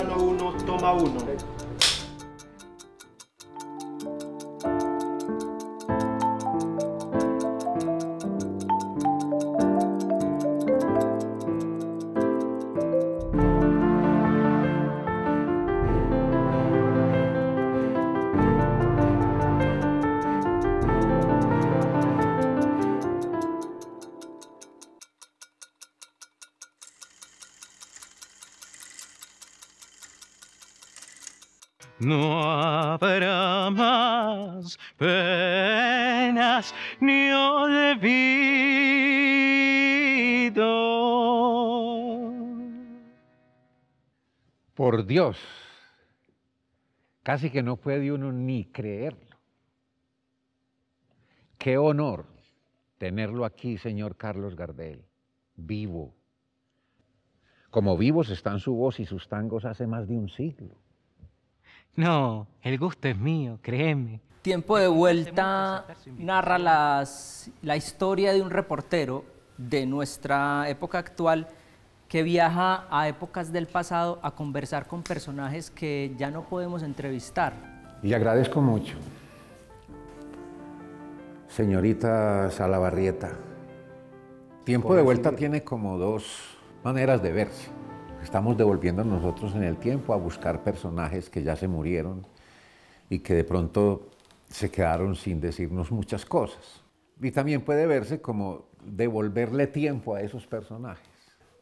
plano 1, toma 1. No habrá más penas ni olvido. Por Dios, casi que no puede uno ni creerlo. Qué honor tenerlo aquí, señor Carlos Gardel, vivo. Como vivos están su voz y sus tangos hace más de un siglo. No, el gusto es mío, créeme. Tiempo de Vuelta narra la historia de un reportero de nuestra época actual que viaja a épocas del pasado a conversar con personajes que ya no podemos entrevistar. Y agradezco mucho, señorita Salabarrieta. Tiempo de Vuelta tiene como dos maneras de verse. Estamos devolviendo nosotros en el tiempo a buscar personajes que ya se murieron y que de pronto se quedaron sin decirnos muchas cosas. Y también puede verse como devolverle tiempo a esos personajes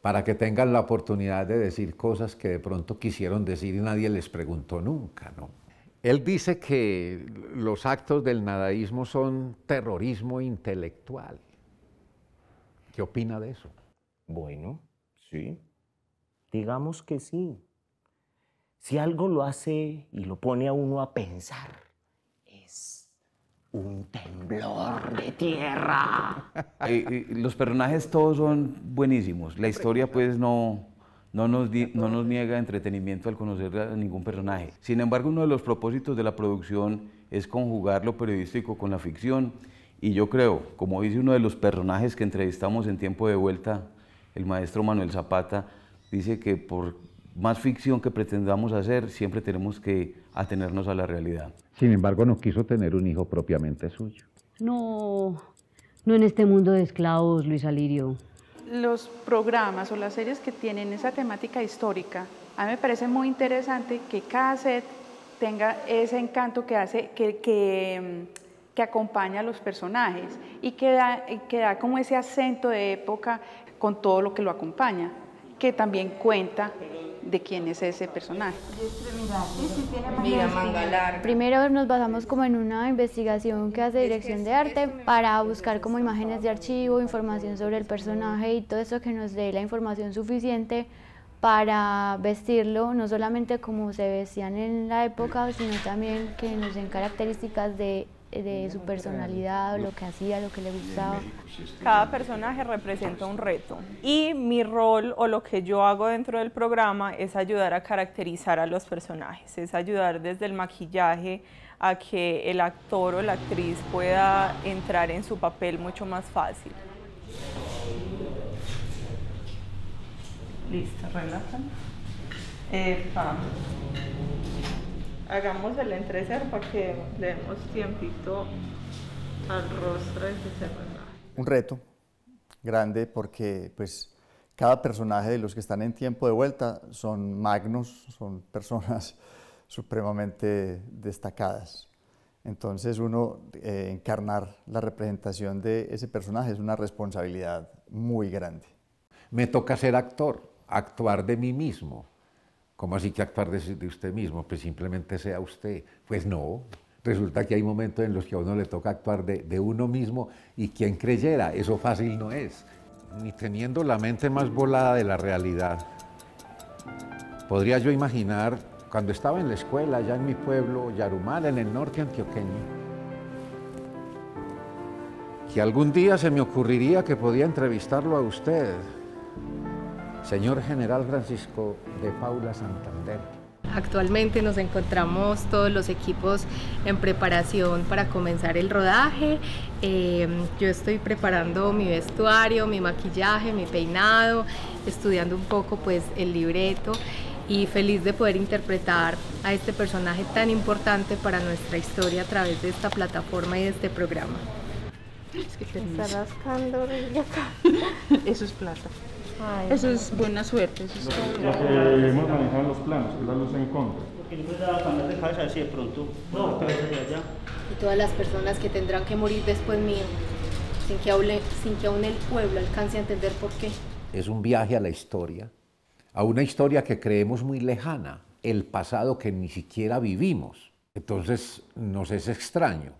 para que tengan la oportunidad de decir cosas que de pronto quisieron decir y nadie les preguntó nunca, ¿no? Él dice que los actos del nadaísmo son terrorismo intelectual. ¿Qué opina de eso? Bueno, sí. Digamos que sí. Si algo lo hace y lo pone a uno a pensar, es un temblor de tierra. Los personajes todos son buenísimos. La historia pues no nos niega entretenimiento al conocer a ningún personaje. Sin embargo, uno de los propósitos de la producción es conjugar lo periodístico con la ficción. Y yo creo, como dice uno de los personajes que entrevistamos en Tiempo de Vuelta, el maestro Manuel Zapata, dice que por más ficción que pretendamos hacer, siempre tenemos que atenernos a la realidad. Sin embargo, no quiso tener un hijo propiamente suyo. No en este mundo de esclavos, Luis Alirio. Los programas o las series que tienen esa temática histórica, a mí me parece muy interesante que cada set tenga ese encanto que hace, que acompaña a los personajes y que da como ese acento de época con todo lo que lo acompaña, que también cuenta de quién es ese personaje. Primero nos basamos como en una investigación que hace Dirección de Arte para buscar como imágenes de archivo, información sobre el personaje y todo eso que nos dé la información suficiente para vestirlo, no solamente como se vestían en la época, sino también que nos den características de su personalidad, lo que hacía, lo que le gustaba. Cada personaje representa un reto y mi rol o lo que yo hago dentro del programa es ayudar a caracterizar a los personajes, es ayudar desde el maquillaje a que el actor o la actriz pueda entrar en su papel mucho más fácil. Listo, relájate. Hagamos el entrecer para que le demos tiempito al rostro de ese personaje. Un reto grande porque pues cada personaje de los que están en Tiempo de Vuelta son magnos, son personas supremamente destacadas. Entonces encarnar la representación de ese personaje es una responsabilidad muy grande. Me toca ser actor, actuar de mí mismo. ¿Cómo así que actuar de usted mismo? Pues simplemente sea usted. Pues no, resulta que hay momentos en los que a uno le toca actuar de uno mismo y quien creyera, eso fácil no es. Ni teniendo la mente más volada de la realidad. Podría yo imaginar, cuando estaba en la escuela, allá en mi pueblo, Yarumal, en el norte antioqueño, que algún día se me ocurriría que podía entrevistarlo a usted, señor General Francisco de Paula Santander. Actualmente nos encontramos todos los equipos en preparación para comenzar el rodaje. Yo estoy preparando mi vestuario, mi maquillaje, mi peinado, estudiando un poco pues el libreto y feliz de poder interpretar a este personaje tan importante para nuestra historia a través de esta plataforma y de este programa. Es que te está rascando acá. Eso es plata. Ay, eso es buena suerte. Eso es lo que hemos manejado en los planos, que es la luz en contra. Porque yo pensaba cambiar de cabeza así de pronto. No, cabeza de allá. Y todas las personas que tendrán que morir después mío, sin que aún el pueblo alcance a entender por qué. Es un viaje a la historia, a una historia que creemos muy lejana, el pasado que ni siquiera vivimos. Entonces nos es extraño.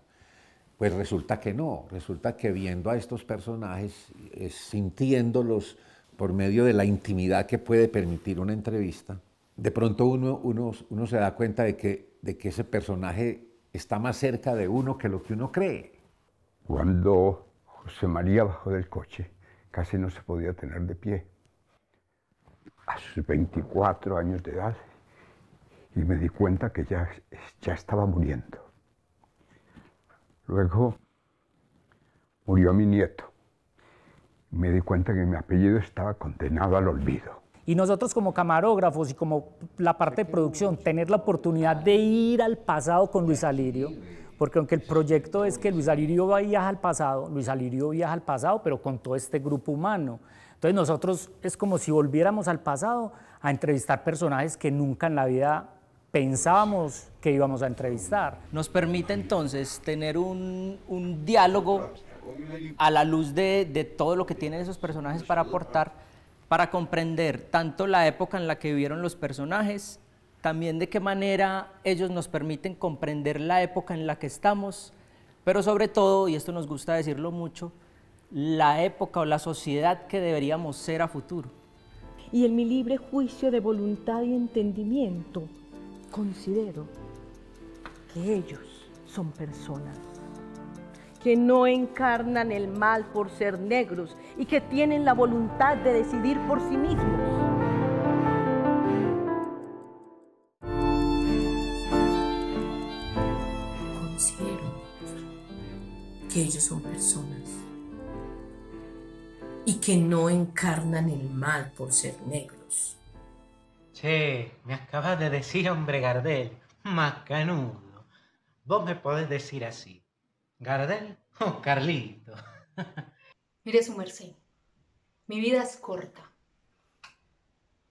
Pues resulta que no, resulta que viendo a estos personajes, sintiéndolos por medio de la intimidad que puede permitir una entrevista, de pronto uno se da cuenta de que ese personaje está más cerca de uno que lo que uno cree. Cuando José María bajó del coche, casi no se podía tener de pie. A sus 24 años de edad, y me di cuenta que ya estaba muriendo. Luego murió mi nieto. Me di cuenta que mi apellido estaba condenado al olvido. Y nosotros como camarógrafos y como la parte de producción, tener la oportunidad de ir al pasado con Luis Alirio, porque aunque el proyecto es que Luis Alirio viaja al pasado, pero con todo este grupo humano. Entonces nosotros es como si volviéramos al pasado a entrevistar personajes que nunca en la vida pensábamos que íbamos a entrevistar. Nos permite entonces tener un diálogo a la luz de todo lo que tienen esos personajes para aportar, para comprender tanto la época en la que vivieron los personajes, también de qué manera ellos nos permiten comprender la época en la que estamos, pero sobre todo, y esto nos gusta decirlo mucho, la época o la sociedad que deberíamos ser a futuro. Y en mi libre juicio de voluntad y entendimiento, considero que ellos son personas que no encarnan el mal por ser negros y que tienen la voluntad de decidir por sí mismos. Considero que ellos son personas y que no encarnan el mal por ser negros. Che, me acabas de decir, hombre, Gardel, macanudo. Vos me podés decir así, ¿Gardel o Carlito? Mire su merced, mi vida es corta,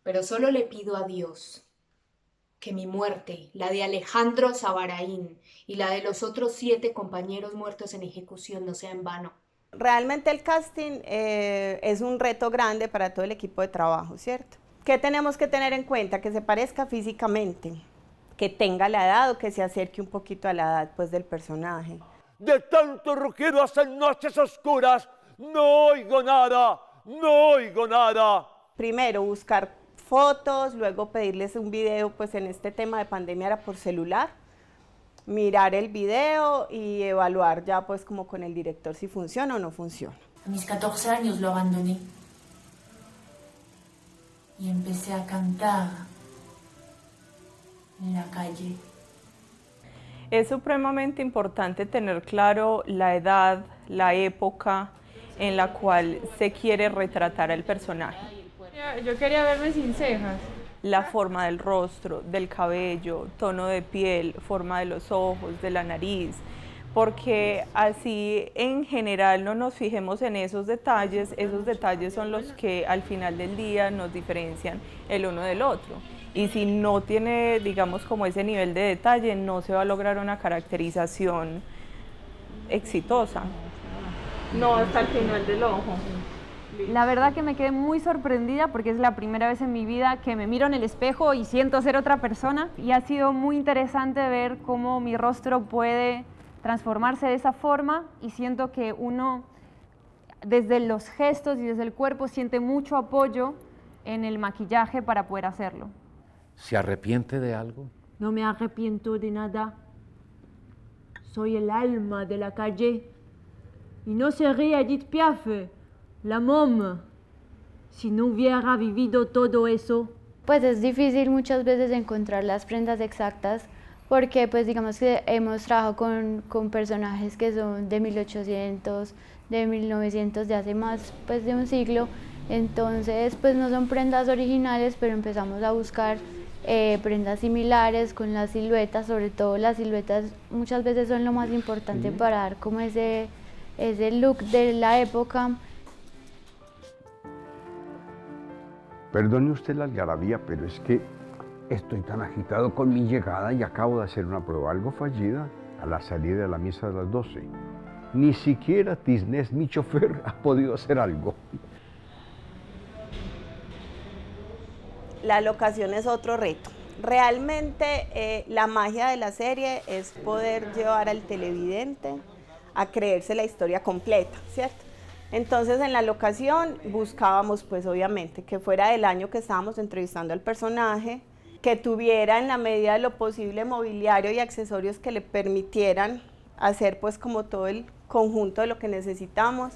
pero solo le pido a Dios que mi muerte, la de Alejandro Sabaraín y la de los otros 7 compañeros muertos en ejecución no sea en vano. Realmente el casting es un reto grande para todo el equipo de trabajo, ¿cierto? ¿Qué tenemos que tener en cuenta? Que se parezca físicamente, que tenga la edad o que se acerque un poquito a la edad pues, del personaje. De tanto rugido hacen noches oscuras, no oigo nada, no oigo nada. Primero buscar fotos, luego pedirles un video, pues en este tema de pandemia era por celular, mirar el video y evaluar ya pues como con el director si funciona o no funciona. A mis 14 años lo abandoné y empecé a cantar en la calle. Es supremamente importante tener claro la edad, la época en la cual se quiere retratar al personaje. Yo quería verme sin cejas. La forma del rostro, del cabello, tono de piel, forma de los ojos, de la nariz, porque así en general no nos fijemos en esos detalles son los que al final del día nos diferencian el uno del otro. Y si no tiene, digamos, como ese nivel de detalle, no se va a lograr una caracterización exitosa. No hasta el final del ojo. La verdad que me quedé muy sorprendida porque es la primera vez en mi vida que me miro en el espejo y siento ser otra persona. Y ha sido muy interesante ver cómo mi rostro puede transformarse de esa forma y siento que uno, desde los gestos y desde el cuerpo, siente mucho apoyo en el maquillaje para poder hacerlo. ¿Se arrepiente de algo? No me arrepiento de nada. Soy el alma de la calle. Y no sería Edith Piaf, la mom, si no hubiera vivido todo eso. Pues es difícil muchas veces encontrar las prendas exactas porque pues digamos que hemos trabajado con personajes que son de 1800, de 1900, de hace más pues de un siglo. Entonces pues no son prendas originales, pero empezamos a buscar prendas similares con las siluetas, sobre todo las siluetas muchas veces son lo más importante para dar como ese look de la época. Perdone usted la algarabía, pero es que estoy tan agitado con mi llegada y acabo de hacer una prueba algo fallida a la salida de la misa de las 12. Ni siquiera Tisnés, mi chofer, ha podido hacer algo. La locación es otro reto. Realmente la magia de la serie es poder llevar al televidente a creerse la historia completa, ¿cierto? Entonces en la locación buscábamos pues obviamente que fuera del año que estábamos entrevistando al personaje, que tuviera en la medida de lo posible mobiliario y accesorios que le permitieran hacer pues como todo el conjunto de lo que necesitamos.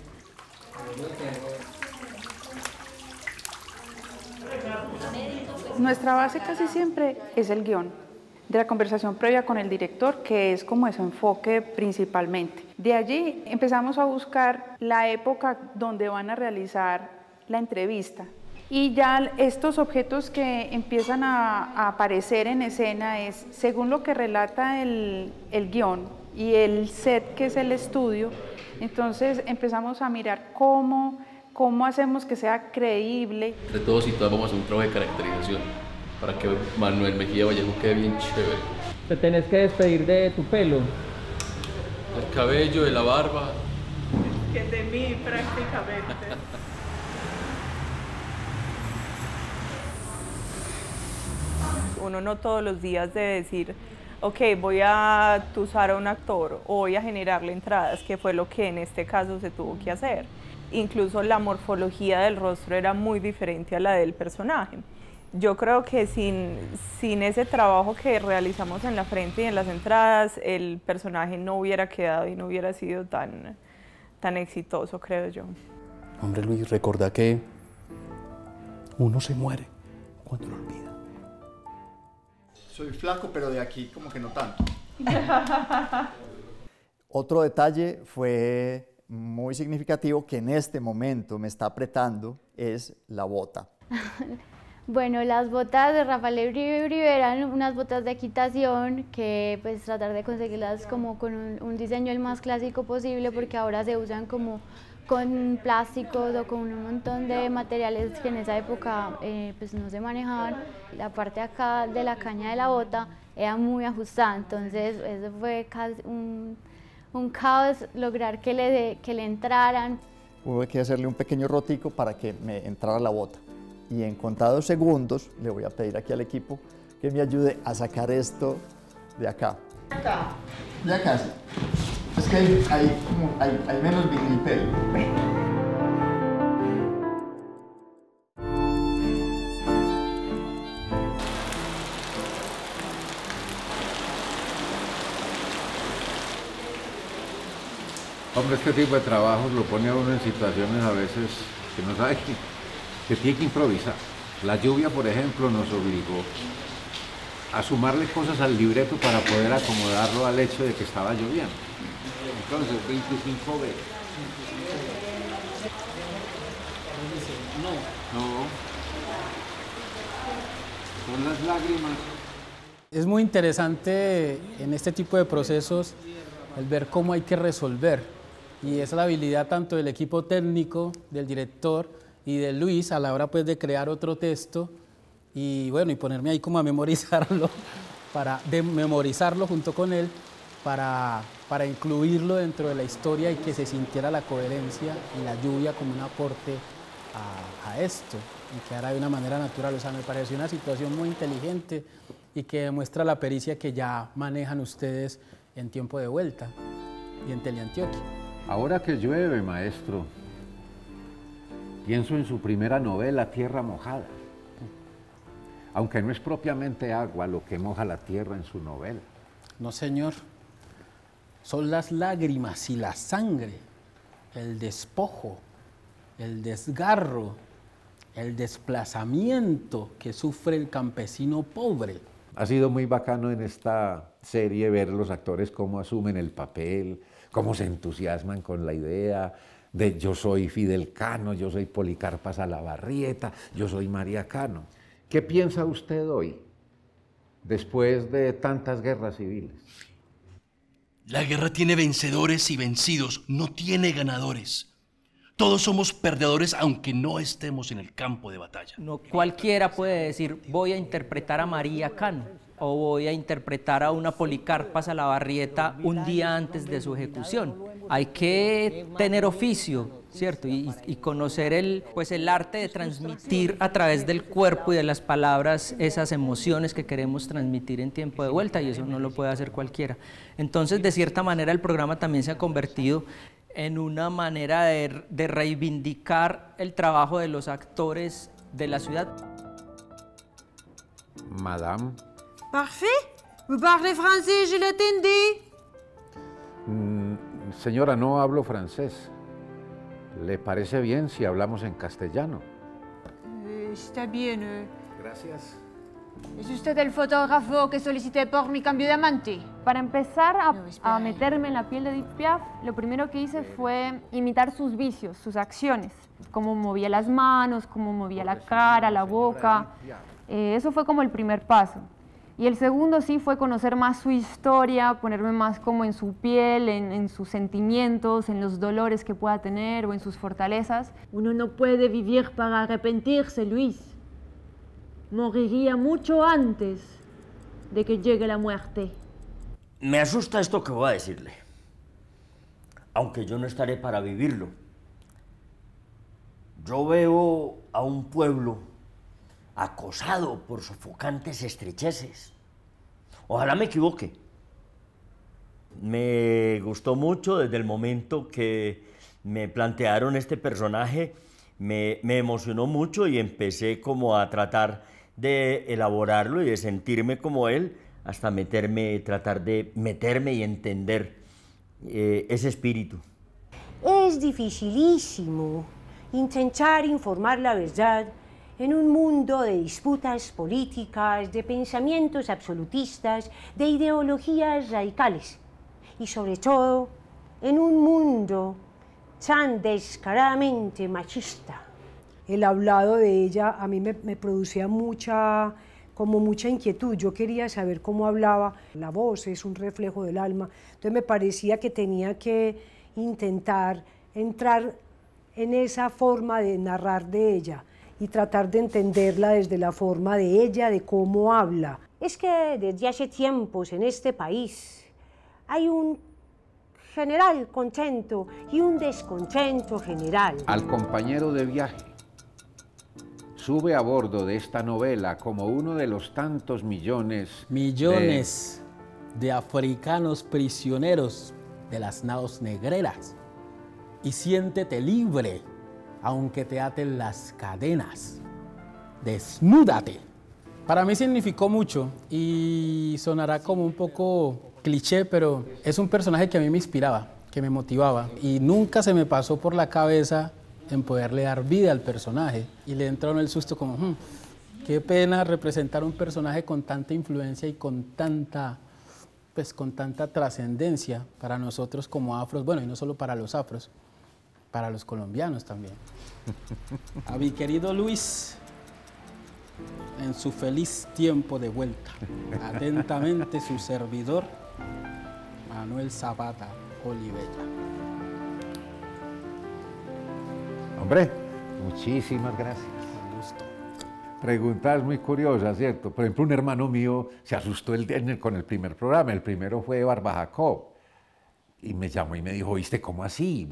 Nuestra base casi siempre es el guión de la conversación previa con el director, que es como su enfoque principalmente. De allí empezamos a buscar la época donde van a realizar la entrevista. Y ya estos objetos que empiezan a aparecer en escena es, según lo que relata el guión y el set que es el estudio, entonces empezamos a mirar cómo hacemos que sea creíble. Entre todos y todas vamos a hacer un trabajo de caracterización para que Manuel Mejía Vallejo quede bien chévere. Te tenés que despedir de tu pelo. El cabello, de la barba. Que de mí prácticamente. Uno no todos los días debe decir, ok, voy a tusar a un actor o voy a generarle entradas, que fue lo que en este caso se tuvo que hacer. Incluso la morfología del rostro era muy diferente a la del personaje. Yo creo que sin ese trabajo que realizamos en la frente y en las entradas, el personaje no hubiera quedado y no hubiera sido tan exitoso, creo yo. Hombre Luis, recuerda que uno se muere cuando lo olvida. Soy flaco, pero de aquí como que no tanto. Otro detalle fue muy significativo que en este momento me está apretando es la bota. Bueno, las botas de Rafael Uribe eran unas botas de equitación que pues tratar de conseguirlas como con un diseño el más clásico posible, porque ahora se usan como con plásticos o con un montón de materiales que en esa época pues no se manejaban. La parte acá de la caña de la bota era muy ajustada, entonces eso fue casi un caos lograr que le entraran. Hubo que hacerle un pequeño rotico para que me entrara la bota. Y en contados segundos le voy a pedir aquí al equipo que me ayude a sacar esto de acá. Acá. Ya casi. Es que hay menos vinipel. Hombre, este tipo de trabajos lo pone a uno en situaciones a veces que no sabe que tiene que improvisar. La lluvia, por ejemplo, nos obligó a sumarle cosas al libreto para poder acomodarlo al hecho de que estaba lloviendo. Entonces, 25B. No. Son las lágrimas. Es muy interesante en este tipo de procesos el ver cómo hay que resolver. Y esa es la habilidad tanto del equipo técnico, del director y de Luis a la hora pues de crear otro texto y bueno, y ponerme ahí como a memorizarlo, memorizarlo junto con él para incluirlo dentro de la historia y que se sintiera la coherencia y la lluvia como un aporte a esto y quedara de una manera natural. O sea, me pareció una situación muy inteligente y que demuestra la pericia que ya manejan ustedes en Tiempo de Vuelta y en Teleantioquia. Ahora que llueve, maestro, pienso en su primera novela, Tierra Mojada. Aunque no es propiamente agua lo que moja la tierra en su novela. No, señor. Son las lágrimas y la sangre, el despojo, el desgarro, el desplazamiento que sufre el campesino pobre. Ha sido muy bacano en esta serie ver los actores cómo asumen el papel, cómo se entusiasman con la idea de yo soy Fidel Cano, yo soy Policarpa Salabarrieta, yo soy María Cano. ¿Qué piensa usted hoy después de tantas guerras civiles? La guerra tiene vencedores y vencidos, no tiene ganadores. Todos somos perdedores aunque no estemos en el campo de batalla. No cualquiera puede decir, voy a interpretar a María Cano o voy a interpretar a una Policarpa Salabarrieta un día antes de su ejecución. Hay que tener oficio, ¿cierto? Y conocer el arte de transmitir a través del cuerpo y de las palabras esas emociones que queremos transmitir en tiempo de vuelta, y eso no lo puede hacer cualquiera. Entonces, de cierta manera, el programa también se ha convertido en una manera de reivindicar el trabajo de los actores de la ciudad. Madame. Parfait. Vous parlez français, je l'attendais. Señora, no hablo francés. ¿Le parece bien si hablamos en castellano? Está bien. Gracias. ¿Es usted el fotógrafo que solicité por mi cambio de amante? Para empezar a meterme en la piel de Edith Piaf, lo primero que hice fue imitar sus vicios, sus acciones, cómo movía las manos, cómo movía la cara, la boca. Eso fue como el primer paso. Y el segundo sí fue conocer más su historia, ponerme más como en su piel, en sus sentimientos, en los dolores que pueda tener o en sus fortalezas. Uno no puede vivir para arrepentirse, Luis. Moriría mucho antes de que llegue la muerte. Me asusta esto que voy a decirle, aunque yo no estaré para vivirlo. Yo veo a un pueblo acosado por sofocantes estrecheces. Ojalá me equivoque. Me gustó mucho desde el momento que me plantearon este personaje, me emocionó mucho y empecé como a tratar de elaborarlo y de sentirme como él, hasta tratar de meterme y entender ese espíritu. Es dificilísimo intentar informar la verdad en un mundo de disputas políticas, de pensamientos absolutistas, de ideologías radicales y sobre todo en un mundo tan descaradamente machista. El hablado de ella a mí me producía mucha inquietud. Yo quería saber cómo hablaba. La voz es un reflejo del alma. Entonces me parecía que tenía que intentar entrar en esa forma de narrar de ella y tratar de entenderla desde la forma de ella, de cómo habla. Es que desde hace tiempos en este país hay un general contento y un descontento general. Al compañero de viaje sube a bordo de esta novela como uno de los tantos millones de africanos prisioneros de las naos negreras, y siéntete libre aunque te aten las cadenas. Desnúdate. Para mí significó mucho y sonará como un poco cliché, pero es un personaje que a mí me inspiraba, que me motivaba, y nunca se me pasó por la cabeza en poderle dar vida al personaje, y le entró en el susto como, qué pena representar un personaje con tanta influencia y con tanta trascendencia para nosotros como afros, bueno, y no solo para los afros, para los colombianos también. A mi querido Luis, en su feliz tiempo de vuelta. Atentamente su servidor, Manuel Zapata Olivella. Hombre, muchísimas gracias. Preguntas muy curiosas, ¿cierto? Por ejemplo, un hermano mío se asustó con el primer programa. El primero fue Barba Jacob. Y me llamó y me dijo, ¿viste cómo así?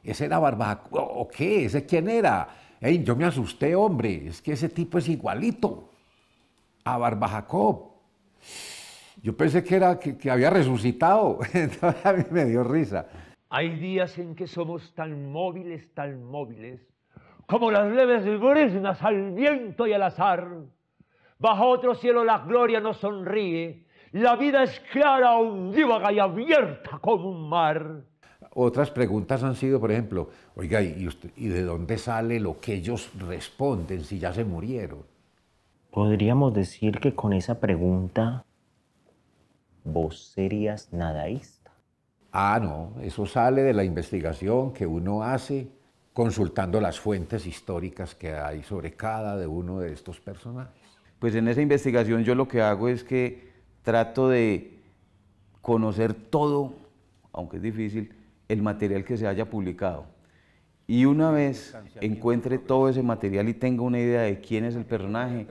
¿Ese era Barba Jacob? ¿O qué? ¿Ese quién era? Ey, yo me asusté, hombre. Es que ese tipo es igualito a Barba Jacob. Yo pensé que había resucitado. Entonces a mí me dio risa. Hay días en que somos tan móviles, como las leves brisnas al viento y al azar. Bajo otro cielo la gloria nos sonríe, la vida es clara, ondívaga y abierta como un mar. Otras preguntas han sido, por ejemplo, oiga, ¿y de dónde sale lo que ellos responden si ya se murieron? Podríamos decir que con esa pregunta, ¿vos serías nadaísta? Ah, no, eso sale de la investigación que uno hace consultando las fuentes históricas que hay sobre cada uno de estos personajes. Pues en esa investigación yo lo que hago es que trato de conocer todo, aunque es difícil, el material que se haya publicado. Y una vez encuentre todo ese material y tenga una idea de quién es el personaje,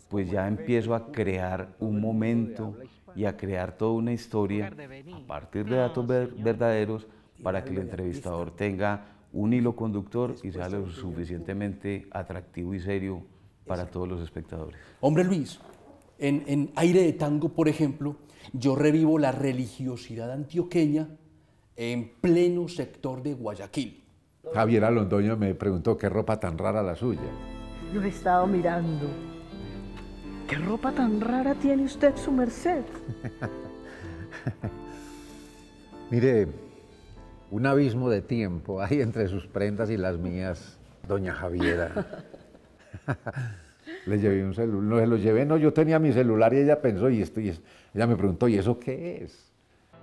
pues ya empiezo a crear un momento y a crear toda una historia a partir de datos verdaderos para que el entrevistador tenga un hilo conductor y sea lo suficientemente atractivo y serio para todos los espectadores. Hombre Luis, en Aire de Tango, por ejemplo, yo revivo la religiosidad antioqueña en pleno sector de Guayaquil. Javier Londoño me preguntó qué ropa tan rara la suya. Yo he estado mirando. ¿Qué ropa tan rara tiene usted, su merced? Mire, un abismo de tiempo hay entre sus prendas y las mías, doña Javiera. Le llevé un celular, no se lo llevé, no, yo tenía mi celular y ella pensó, ella me preguntó, ¿y eso qué es?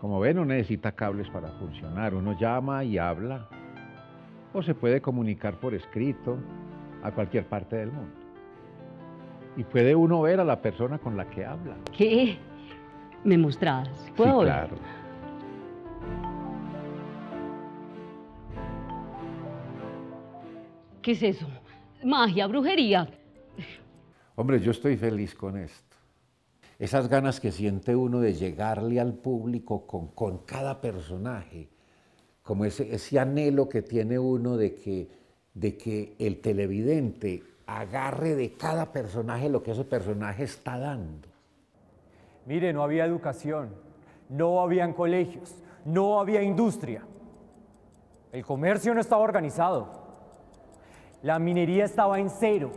Como ven, no necesita cables para funcionar, uno llama y habla, o se puede comunicar por escrito a cualquier parte del mundo. Y puede uno ver a la persona con la que habla. ¿Qué? ¿Me mostrás? ¿Puedo? Sí, claro. ¿Qué es eso? ¿Magia, brujería? Hombre, yo estoy feliz con esto. Esas ganas que siente uno de llegarle al público con cada personaje, como ese anhelo que tiene uno de que el televidente agarre de cada personaje lo que ese personaje está dando. Mire, no había educación, no habían colegios, no había industria. El comercio no estaba organizado. La minería estaba en cero.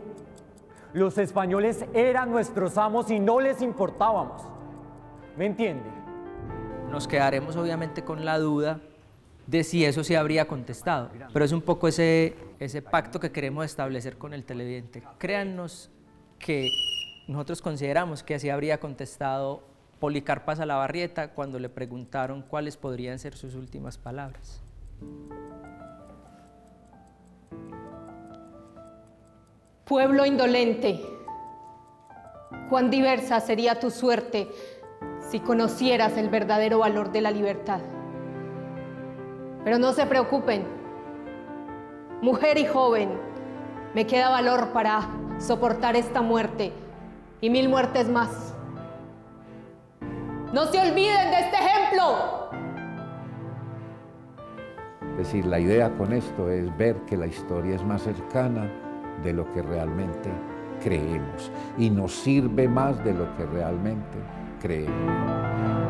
Los españoles eran nuestros amos y no les importábamos. ¿Me entiende? Nos quedaremos obviamente con la duda de si eso se habría contestado, pero es un poco ese pacto que queremos establecer con el televidente. Créannos que nosotros consideramos que así habría contestado Policarpa Salabarrieta cuando le preguntaron cuáles podrían ser sus últimas palabras. Pueblo indolente, cuán diversa sería tu suerte si conocieras el verdadero valor de la libertad. Pero no se preocupen, mujer y joven, me queda valor para soportar esta muerte y 1000 muertes más. ¡No se olviden de este ejemplo! Es decir, la idea con esto es ver que la historia es más cercana de lo que realmente creemos y nos sirve más de lo que realmente creemos.